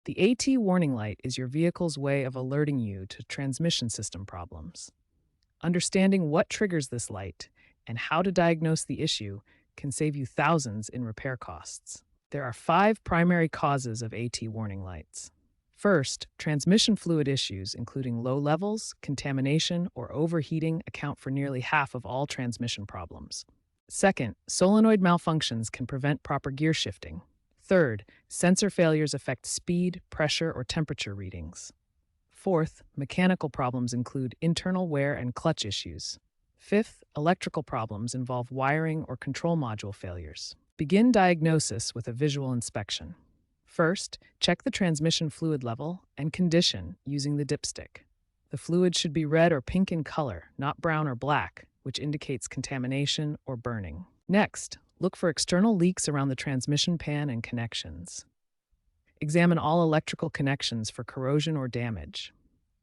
The AT warning light is your vehicle's way of alerting you to transmission system problems. Understanding what triggers this light and how to diagnose the issue can save you thousands in repair costs. There are 5 primary causes of AT warning lights. First, transmission fluid issues, including low levels, contamination, or overheating, account for nearly half of all transmission problems. Second, solenoid malfunctions can prevent proper gear shifting. Third, sensor failures affect speed, pressure, or temperature readings. Fourth, mechanical problems include internal wear and clutch issues. Fifth, electrical problems involve wiring or control module failures. Begin diagnosis with a visual inspection. First, check the transmission fluid level and condition using the dipstick. The fluid should be red or pink in color, not brown or black, which indicates contamination or burning. Next, look for external leaks around the transmission pan and connections. Examine all electrical connections for corrosion or damage.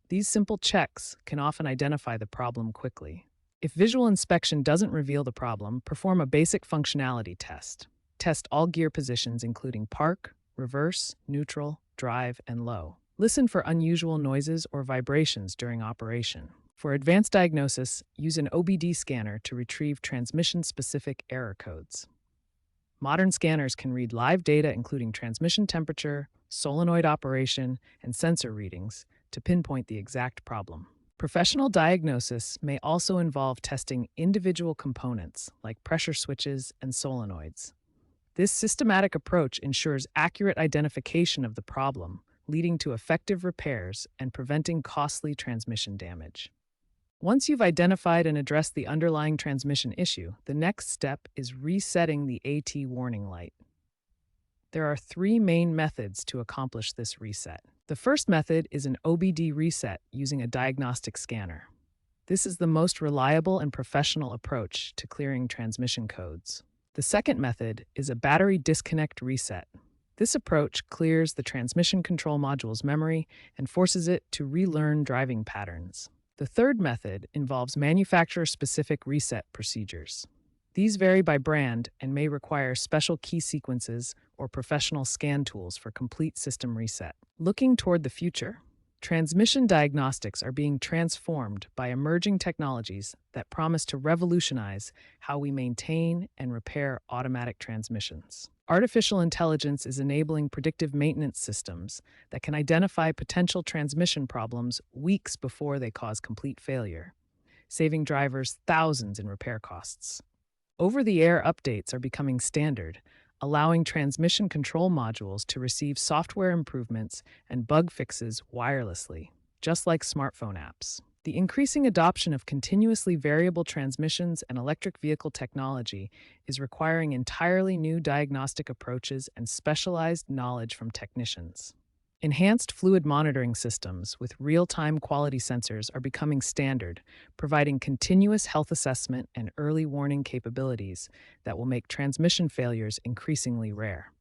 These simple checks can often identify the problem quickly. If visual inspection doesn't reveal the problem, perform a basic functionality test. Test all gear positions including park, reverse, neutral, drive, and low. Listen for unusual noises or vibrations during operation. For advanced diagnosis, use an OBD scanner to retrieve transmission-specific error codes. Modern scanners can read live data including transmission temperature, solenoid operation, and sensor readings to pinpoint the exact problem. Professional diagnosis may also involve testing individual components like pressure switches and solenoids. This systematic approach ensures accurate identification of the problem, leading to effective repairs and preventing costly transmission damage. Once you've identified and addressed the underlying transmission issue, the next step is resetting the AT warning light. There are 3 main methods to accomplish this reset. The first method is an OBD reset using a diagnostic scanner. This is the most reliable and professional approach to clearing transmission codes. The second method is a battery disconnect reset. This approach clears the transmission control module's memory and forces it to relearn driving patterns. The third method involves manufacturer-specific reset procedures. These vary by brand and may require special key sequences or professional scan tools for complete system reset. Looking toward the future, transmission diagnostics are being transformed by emerging technologies that promise to revolutionize how we maintain and repair automatic transmissions. Artificial intelligence is enabling predictive maintenance systems that can identify potential transmission problems weeks before they cause complete failure, saving drivers thousands in repair costs. Over-the-air updates are becoming standard, allowing transmission control modules to receive software improvements and bug fixes wirelessly, just like smartphone apps. The increasing adoption of continuously variable transmissions and electric vehicle technology is requiring entirely new diagnostic approaches and specialized knowledge from technicians. Enhanced fluid monitoring systems with real-time quality sensors are becoming standard, providing continuous health assessment and early warning capabilities that will make transmission failures increasingly rare.